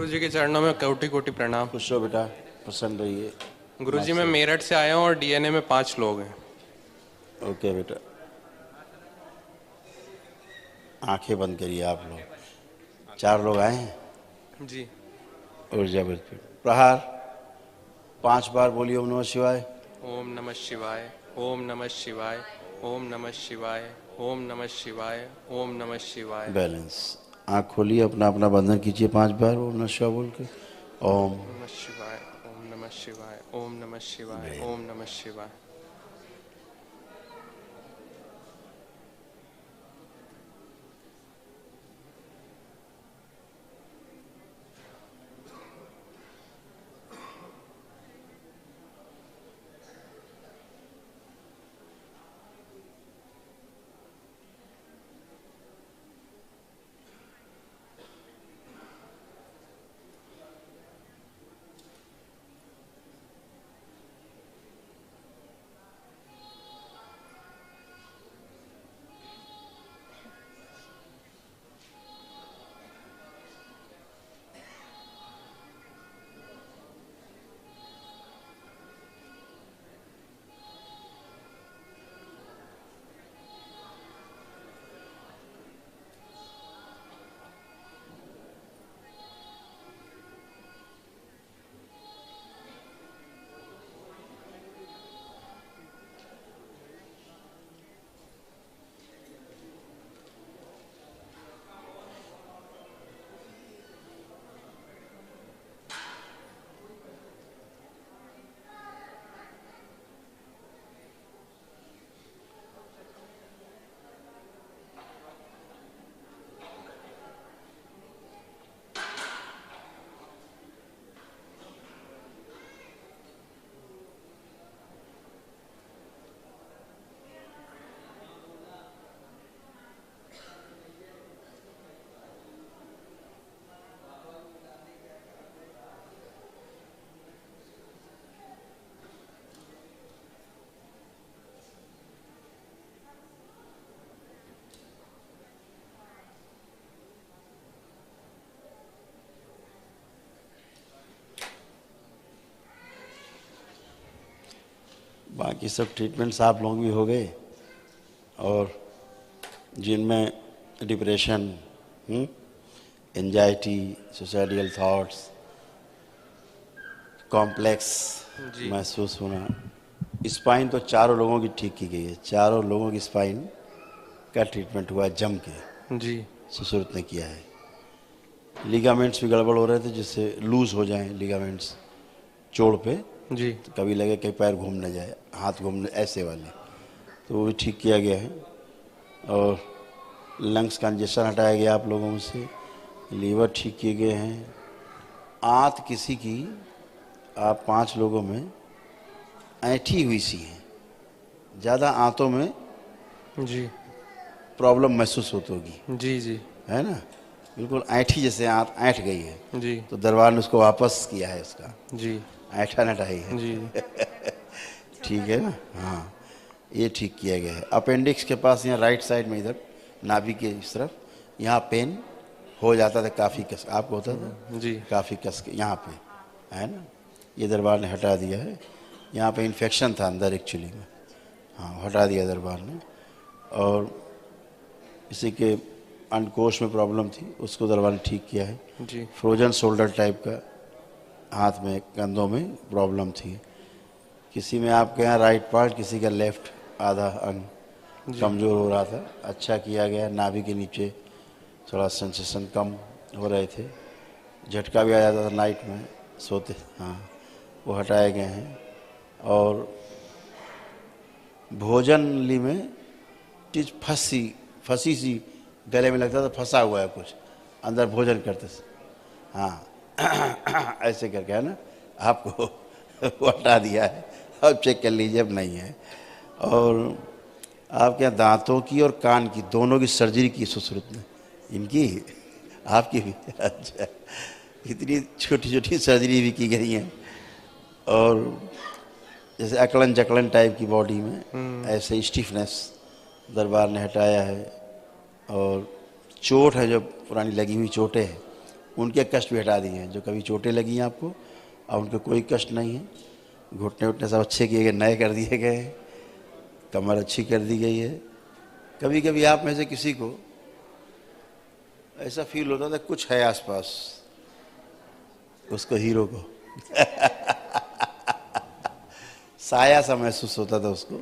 गुरु जी के चरणों में कोटि कोटि प्रणाम। खुश हो बेटा, प्रसन्न रहिए। गुरु जी मैं मेरठ से आया हूँ और डीएनए में 5 लोग हैं। ओके बेटा, आंखें बंद करिए आप लोग। 4 लोग आए हैं। जी। ऊर्जा वृत्ति प्रहार 5 बार बोलिए ओम नमः शिवाय। ओम नमः शिवाय, ओम नमः शिवाय, ओम नमः शिवाय, ओम नमः शिवाय, ओम नमः शिवाय। बैलेंस। आँख खोलिए, अपना अपना बंधन कीजिए 5 बार ओम नमः शिवाय बोल के। ओम नमः शिवाय, ओम नमः शिवाय, ओम नमः शिवाय, ओम नमः शिवाय। बाकी सब ट्रीटमेंट्स आप लोग भी हो गए, और जिनमें depression, anxiety, suicidal thoughts, complex जी। महसूस होना, स्पाइन तो 4 लोगों की ठीक की गई है। 4 लोगों की स्पाइन का ट्रीटमेंट हुआ है जम के। जी। सुश्रुत ने किया है। लिगामेंट्स भी गड़बड़ हो रहे थे, जिससे लूज हो जाएं लिगामेंट्स चोट पे, जी। तो कभी लगे कि पैर घूम न जाए, हाथ घूमने, ऐसे वाले, तो वो भी ठीक किया गया है। और लंग्स कंजेशन हटाया गया आप लोगों में से, लीवर ठीक किए गए हैं। आंत किसी की, आप 5 लोगों में ऐंठी हुई सी है, ज़्यादा आंतों में जी। प्रॉब्लम महसूस होती होगी, जी। जी। है ना, बिल्कुल ऐंठी जैसे आंत ऐंठ गई है। जी। तो दरबार ने उसको वापस किया है, उसका जी। ऐंठा नटाई है। जी। ठीक है ना, हाँ, ये ठीक किया गया है। अपेंडिक्स के पास यहाँ राइट साइड में, इधर नाभि के इस तरफ, यहाँ पेन हो जाता था काफ़ी कस, आपको होता था जी। काफ़ी कस के यहाँ पे, है ना, ये दरबार ने हटा दिया है। यहाँ पे इन्फेक्शन था अंदर एक्चुअली में, हाँ, हटा दिया दरबार ने। और इसी के अंडकोश में प्रॉब्लम थी, उसको दरबार ने ठीक किया है। जी। फ्रोजन शोल्डर टाइप का हाथ में, कंधों में प्रॉब्लम थी। किसी में आपके यहाँ राइट पार्ट, किसी का लेफ्ट आधा अंग जी। कमज़ोर हो रहा था, अच्छा किया गया। नाभि के नीचे थोड़ा सेंसेशन कम हो रहे थे, झटका भी आ जाता था नाइट में सोते, हाँ, वो हटाए गए हैं। और भोजन ली में चीज़ फंसी सी गले में लगता था, फंसा हुआ है कुछ अंदर भोजन करते से, हाँ ऐसे करके, है ना, आपको वो हटा दिया है। अब चेक कर लीजिए, अब नहीं है। और आपके यहाँ दांतों की और कान की दोनों की सर्जरी की सुश्रुत ने, इनकी, आपकी भी, अच्छा, इतनी छोटी छोटी सर्जरी भी की गई हैं। और जैसे अकड़न जकड़न टाइप की बॉडी में, ऐसे स्टिफनेस दरबार ने हटाया है। और चोट है जो पुरानी लगी हुई चोटें हैं, उनके कष्ट भी हटा दिए हैं। जो कभी चोटें लगी हैं आपको, अब उनको कोई कष्ट नहीं है। घुटने उठने सब अच्छे किए गए, नए कर दिए गए, कमर अच्छी कर दी गई है। कभी कभी आप में से किसी को ऐसा फील होता था कुछ है आसपास, उसको हीरो को साया सा महसूस होता था उसको,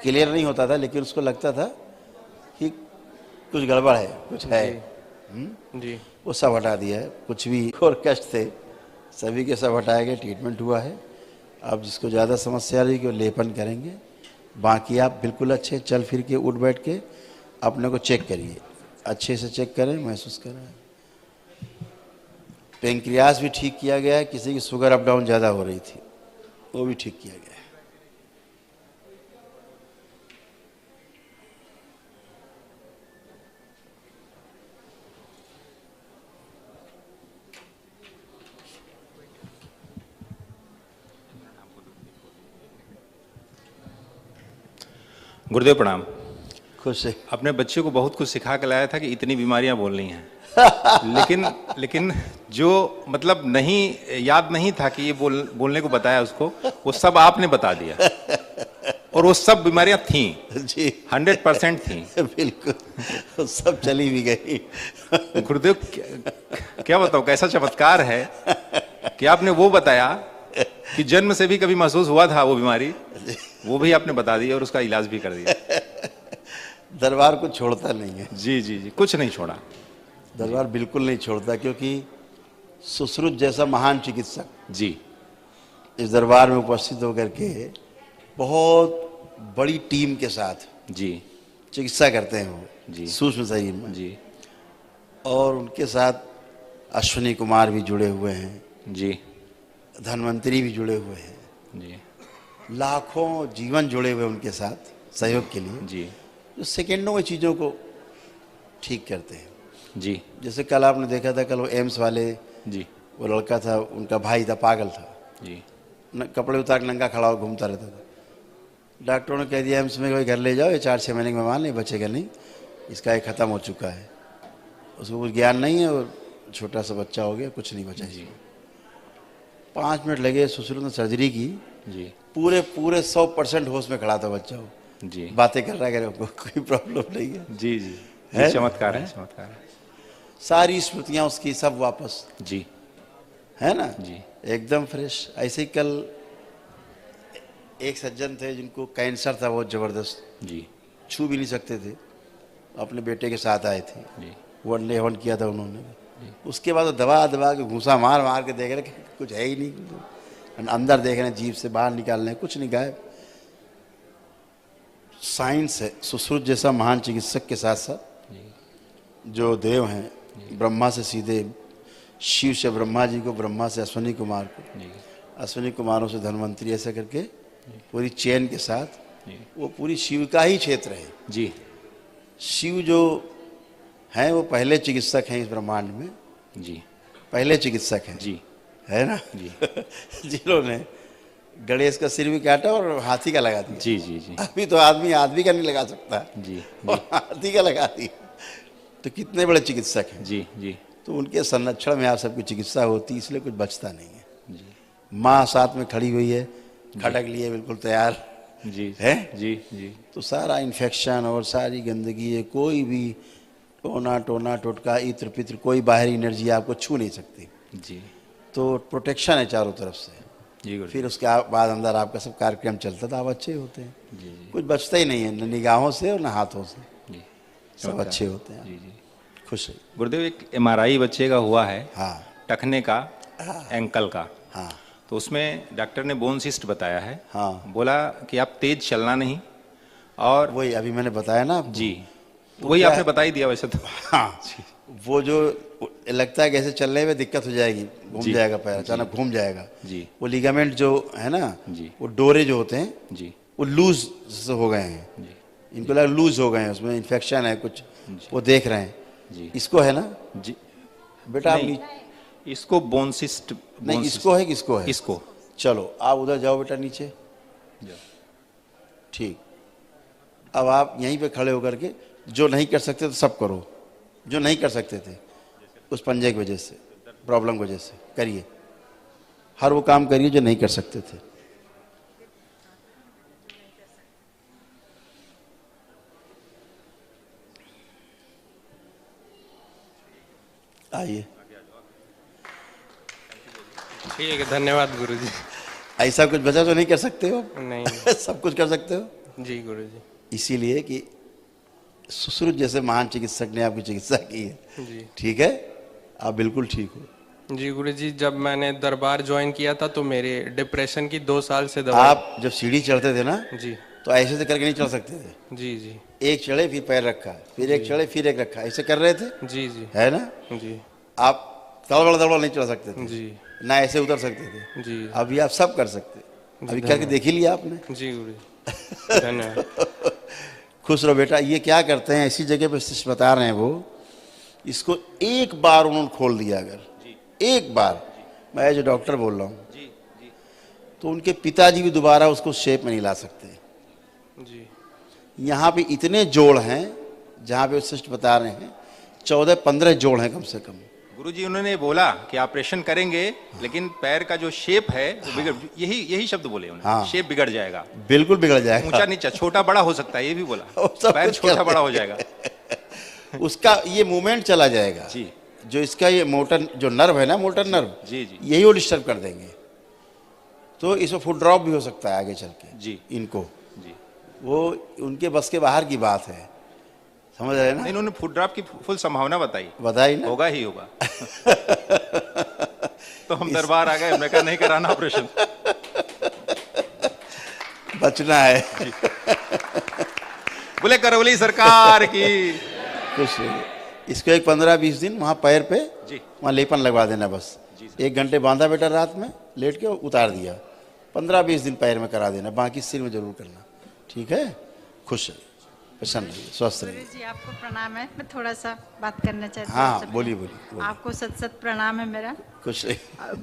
क्लियर नहीं होता था लेकिन उसको लगता था कि कुछ गड़बड़ है, कुछ है। जी वो सब हटा दिया है। कुछ भी और कष्ट थे सभी के सब हटाए गए, ट्रीटमेंट हुआ है। अब जिसको ज़्यादा समस्या रही कि वो लेपन करेंगे, बाकी आप बिल्कुल अच्छे चल फिर के उठ बैठ के अपने को चेक करिए, अच्छे से चेक करें, महसूस करें। पेंक्रियास भी ठीक किया गया है, किसी की शुगर अप डाउन ज़्यादा हो रही थी वो भी ठीक किया गया है। गुरुदेव प्रणाम। खुश है। अपने बच्चे को बहुत कुछ सिखा के लाया था कि इतनी बीमारियां बोलनी हैं लेकिन जो मतलब नहीं याद नहीं था कि ये बोलने को बताया उसको, वो सब आपने बता दिया और वो सब बीमारियां थीं जी 100% थीं। बिल्कुल सब चली भी गई। गुरुदेव क्या बताओ कैसा चमत्कार है कि आपने वो बताया कि जन्म से भी कभी महसूस हुआ था वो बीमारी, वो भी आपने बता दी और उसका इलाज भी कर दिया। दरबार को छोड़ता नहीं है। जी जी जी, कुछ नहीं छोड़ा। दरबार बिल्कुल नहीं छोड़ता, क्योंकि सुश्रुत जैसा महान चिकित्सक जी इस दरबार में उपस्थित होकर के बहुत बड़ी टीम के साथ जी चिकित्सा करते हैं वो जी सूक्ष्म शरीर में। जी और उनके साथ अश्विनी कुमार भी जुड़े हुए हैं, जी धन्वंतरी भी जुड़े हुए हैं, जी लाखों जीवन जुड़े हुए उनके साथ सहयोग के लिए, जी जो सेकेंडों में चीज़ों को ठीक करते हैं। जी जैसे कल आपने देखा था, कल वो एम्स वाले, जी वो लड़का था, उनका भाई था, पागल था, जी कपड़े उतार के नंगा खड़ा हो घूमता रहता था। डॉक्टरों ने कह दिया एम्स में, कोई घर ले जाओ, ये 4-6 महीने के मेहमान नहीं, बचेगा नहीं, इसका ये ख़त्म हो चुका है। उसको कुछ ज्ञान नहीं है और छोटा सा बच्चा हो गया, कुछ नहीं बचा जी। 5 मिनट लगे, सुश्रुत ने सर्जरी की, जी पूरे 100% होश में खड़ा था बच्चा। वो जी बातें कर रहा है, कोई प्रॉब्लम नहीं है। जी जी है? चमत्कार है, चमत्कार है। सारी स्मृतियाँ उसकी सब वापस, जी है ना जी एकदम फ्रेश। ऐसे ही कल एक सज्जन थे जिनको कैंसर था बहुत ज़बरदस्त, जी छू भी नहीं सकते थे, अपने बेटे के साथ आए थे, जी वन डे वन किया था उन्होंने। उसके बाद वो दबा दबा के घूसा मार मार के देख रहे कि कुछ है ही नहीं, अंदर देख रहे हैं, जीभ से बाहर निकाल रहे हैं, कुछ नहीं, गायब। साइंस है। सुश्रुत जैसा महान चिकित्सक के साथ साथ जो देव हैं, ब्रह्मा से सीधे शिव से ब्रह्मा जी को, ब्रह्मा से अश्विनी कुमार को, जी अश्विनी कुमारों से धन्वंतरी, ऐसा करके पूरी चेन के साथ जी वो पूरी शिव का ही क्षेत्र है। जी शिव जो हैं वो पहले चिकित्सक हैं इस ब्रह्मांड में, जी पहले चिकित्सक हैं, जी है ना जी जिन्होंने गणेश का सिर भी काटा और हाथी का लगा दिया। जी जी जी अभी तो आदमी का नहीं लगा सकता, जी और हाथी का लगा दिया, तो कितने बड़े चिकित्सक हैं। जी जी तो उनके संरक्षण में आप सबकी चिकित्सा होती, इसलिए कुछ बचता नहीं है। जी माँ साथ में खड़ी हुई है, खड़क लिए बिल्कुल तैयार जी है। जी जी तो सारा इन्फेक्शन और सारी गंदगी है, कोई भी टोना टोना टोटका इत्र पित्र कोई बाहरी एनर्जी आपको छू नहीं सकती। जी तो प्रोटेक्शन है चारों तरफ से। जी गुरु फिर उसके बाद अंदर आपका सब कार्यक्रम चलता था, आप अच्छे होते हैं, जी जी कुछ बचता ही नहीं है, न निगाहों से और न हाथों से, जी सब अच्छे होते हैं। जी जी खुश है। गुरुदेव, एक MRI बच्चे का हुआ है, हाँ टखने का, एंकल का, हाँ तो उसमें डॉक्टर ने बोन सिस्ट बताया है। हाँ। बोला कि आप तेज चलना नहीं, और वही अभी मैंने बताया ना आपको। जी वो वही क्या आपने है? बता ही दिया वैसे तो। हाँ, वो जो लगता है कि ऐसे चलने में दिक्कत हो जाएगी, घूम जी, जाएगा पैर, अचानक घूम जाएगा। जी वो लिगामेंट जो है ना, जी वो डोरे जो होते हैं जी वो लूज से हो गए हैं, जी इनको लगा लूज हो गए हैं, उसमें इन्फेक्शन है कुछ, वो देख रहे हैं। जी इसको है ना जी बेटा, आप नहीं, इसको बोन सिस्ट, नहीं इसको है, किसको है? इसको। चलो आप उधर जाओ बेटा नीचे। ठीक, अब आप यहीं पे खड़े होकर के जो नहीं कर सकते तो सब करो, जो नहीं कर सकते थे उस पंजे की वजह से। प्रॉब्लम की वजह से। करिए, हर वो काम करिए जो नहीं कर सकते थे। आइए। ठीक है, धन्यवाद गुरुजी। ऐसा कुछ बचा जो नहीं कर सकते हो? नहीं। सब कुछ कर सकते हो। जी गुरुजी। इसीलिए कि सुश्रुत जैसे महान चिकित्सक ने आपकी चिकित्सा की है। जी। ठीक है, आप बिल्कुल ठीक हो। जी गुरुजी, जब मैंने दरबार ज्वाइन किया था तो मेरे डिप्रेशन की 2 साल से दवा। आप जब सीढ़ी चढ़ते थे ना, जी तो ऐसे से करके नहीं चढ़ सकते थे। जी जी एक चढ़े फिर पैर रखा, फिर एक चढ़े फिर एक रखा, ऐसे कर रहे थे, जी जी है ना? जी आप दबड़ दबड़ नहीं चढ़ सकते थे, जी ना ऐसे उतर सकते थे। जी अभी आप सब कर सकते। अभी करके देख ही लिया आपने। जी गुरुजी, धन्यवाद। खुश रहो बेटा। ये क्या करते हैं, ऐसी जगह पे शिष्य बता रहे हैं वो, इसको एक बार उन्होंने खोल दिया, अगर एक बार, मैं जो डॉक्टर बोल रहा हूँ, तो उनके पिताजी भी दोबारा उसको शेप में नहीं ला सकते। जी यहाँ पे इतने जोड़ हैं, जहाँ पे शिष्य बता रहे हैं 14-15 जोड़ हैं कम से कम। गुरुजी उन्होंने बोला कि ऑपरेशन करेंगे, लेकिन पैर का जो शेप है वो बिगड़, यही शब्द बोले उन्होंने। हाँ। शेप बिगड़ जाएगा, बिल्कुल बिगड़ जाएगा। ऊंचा नीचा, छोटा बड़ा हो सकता है, ये भी बोला। वो सब पैर कुछ छोटा कर बड़ा हो जाएगा। उसका ये मूवमेंट चला जाएगा जी। जो इसका ये मोटर जो नर्व है ना, मोटर नर्व, जी जी यही वो डिस्टर्ब कर देंगे। तो इसमें फुट ड्रॉप भी हो सकता है आगे चल के। जी इनको जी। वो उनके बस के बाहर की बात है, समझ रहे हैं ना? नहीं, उन्होंने फुट ड्रॉप की फुल संभावना बताई। बताई ना? होगा ही होगा। तो हम दरबार आ गए, मैं कहा नहीं कराना ऑपरेशन। बचना है। बोले करौली सरकार की। कुछ नहीं। इसको एक 15-20 दिन वहाँ पैर पे जी। वहाँ लेपन लगवा देना बस। जी। 1 घंटे बांधा बेटा, रात में लेट के उतार दिया। 15-20 दिन पैर में करा देना, बाकी सिर में जरूर करना। ठीक है? खुश रहिए, प्रसन्न रहिए, स्वस्थ रहिए। गुरु जी आपको प्रणाम है। मैं थोड़ा सा बात करना चाहती हूँ। हाँ, सबसे बोलिए पहले। बोलिए। आपको सत सत प्रणाम है मेरा। खुश रहिए।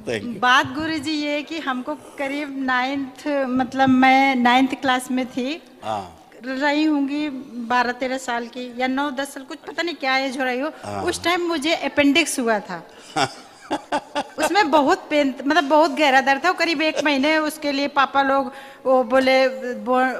Thank you. बात गुरु जी ये है कि हमको करीब 9th, मतलब मैं 9th क्लास में थी, हाँ रही होंगी 12-13 साल की, या 9-10 साल, कुछ पता नहीं क्या एज हो रही हो। उस टाइम मुझे अपेंडिक्स हुआ था। उसमें बहुत पेन, मतलब बहुत गहरा दर्द था। करीब 1 महीने उसके लिए पापा लोग वो बोले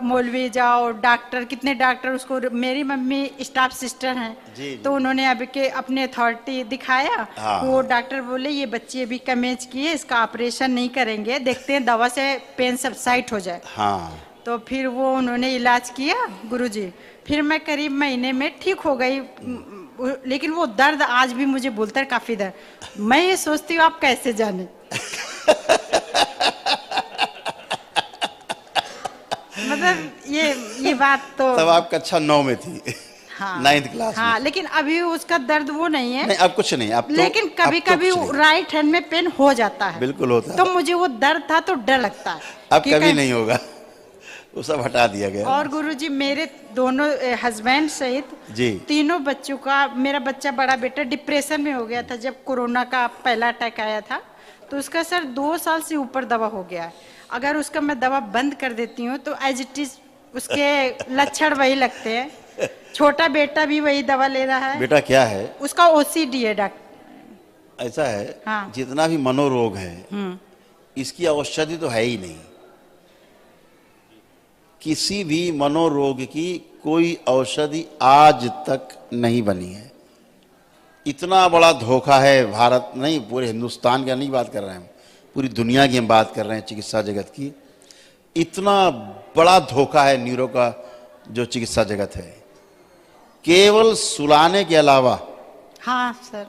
मौलवी जाओ, डॉक्टर, कितने डॉक्टर उसको। मेरी मम्मी स्टाफ सिस्टर हैं, जी। तो उन्होंने अभी के अपने अथॉरिटी दिखाया। हाँ। वो डॉक्टर बोले ये बच्ची अभी कम एज की है, इसका ऑपरेशन नहीं करेंगे, देखते हैं दवा से पेन सबसाइड हो जाए। हाँ। तो फिर वो उन्होंने इलाज किया गुरुजी। फिर मैं करीब महीने में ठीक हो गई, लेकिन वो दर्द आज भी मुझे बोलता है, काफी दर्द। मैं ये सोचती हूँ आप कैसे जाने। मतलब ये बात तो तब आप कक्षा 9 में थी। हाँ 9th क्लास हाँ, में। लेकिन अभी उसका दर्द वो नहीं है। नहीं, अब कुछ नहीं। अब तो लेकिन कभी अब तो कभी कुछ नहीं। राइट हैंड में पेन हो जाता है। बिल्कुल होता है। तो मुझे वो दर्द था तो डर लगता है। अब कि कभी कहीं- नहीं होगा, वो सब हटा दिया गया। और गुरुजी मेरे दोनों हस्बैंड सहित जी। तीनों बच्चों का, मेरा बच्चा बड़ा बेटा डिप्रेशन में हो गया था जब कोरोना का पहला अटैक आया था। तो उसका सर 2 साल से ऊपर दवा हो गया है। अगर उसका मैं दवा बंद कर देती हूँ तो एज इट इज उसके लक्षण वही लगते हैं। छोटा बेटा भी वही दवा ले रहा है। बेटा क्या है, उसका ओसीडी है डॉक्टर। ऐसा है, हाँ। जितना भी मनोरोग है, इसकी औषधि तो है ही नहीं। किसी भी मनोरोग की कोई औषधि आज तक नहीं बनी है। इतना बड़ा धोखा है भारत, नहीं पूरे हिंदुस्तान का नहीं बात कर रहे हैं, पूरी दुनिया की हम बात कर रहे हैं, चिकित्सा जगत की। इतना बड़ा धोखा है न्यूरो का जो चिकित्सा जगत है। केवल सुलाने के अलावा हाँ सर।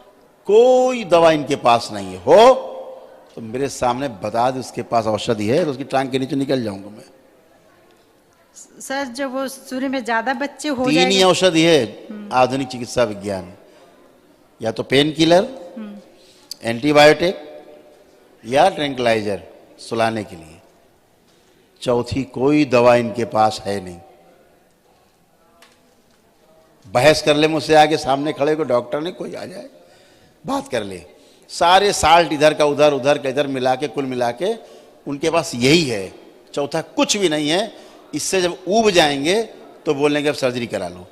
कोई दवा इनके पास नहीं है। हो तो मेरे सामने बता दे उसके पास औषधि है, तो उसकी टांग के नीचे निकल जाऊंगा मैं। सर जब वो शुरू में ज्यादा बच्चे हो 3 ही जाएंगे। औषधि है आधुनिक चिकित्सा विज्ञान, या तो पेन किलर, एंटीबायोटिक, या ट्रैंक्विलाइजर सुलाने के लिए। चौथी कोई दवा इनके पास है नहीं। बहस कर ले मुझसे, आगे सामने खड़े को डॉक्टर ने, कोई आ जाए बात कर ले। सारे साल्ट इधर का उधर, उधर का इधर मिला के, कुल मिला के उनके पास यही है। चौथा कुछ भी नहीं है। इससे जब ऊब जाएंगे तो बोलेंगे अब सर्जरी करा लो।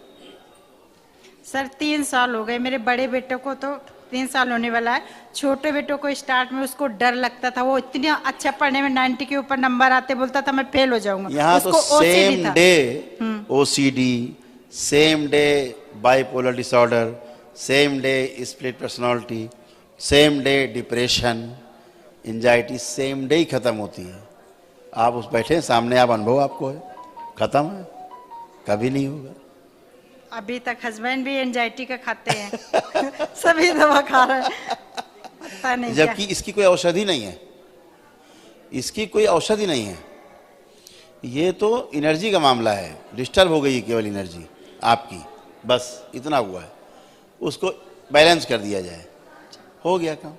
सर 3 साल हो गए मेरे बड़े बेटे को, तो 3 साल होने वाला है। छोटे बेटों को स्टार्ट में उसको डर लगता था, वो इतना अच्छा पढ़ने में 90 के ऊपर नंबर आते, बोलता था मैं फेल हो जाऊंगा। यहाँ तो उसको OCD सेम था। Day OCD, same day bipolar disorder, same day split personality, same day depression, anxiety same day ही खत्म होती है। आप उस बैठे हैं सामने, आप अनुभव आपको है, खत्म है, कभी नहीं होगा। अभी तक हस्बैंड भी एंजाइटी का खाते हैं सभी दवा खा रहे हैं, पता नहीं क्या। जबकि इसकी कोई औषधि नहीं है, इसकी कोई औषधि नहीं है। ये तो एनर्जी का मामला है, डिस्टर्ब हो गई है केवल एनर्जी आपकी, बस इतना हुआ है। उसको बैलेंस कर दिया जाए, हो गया काम।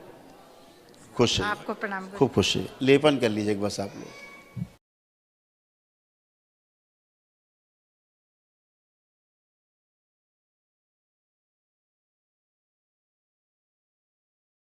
खुश है, आपको प्रणाम। खूब खुश है। लेपन कर लीजिए बस आप लोग।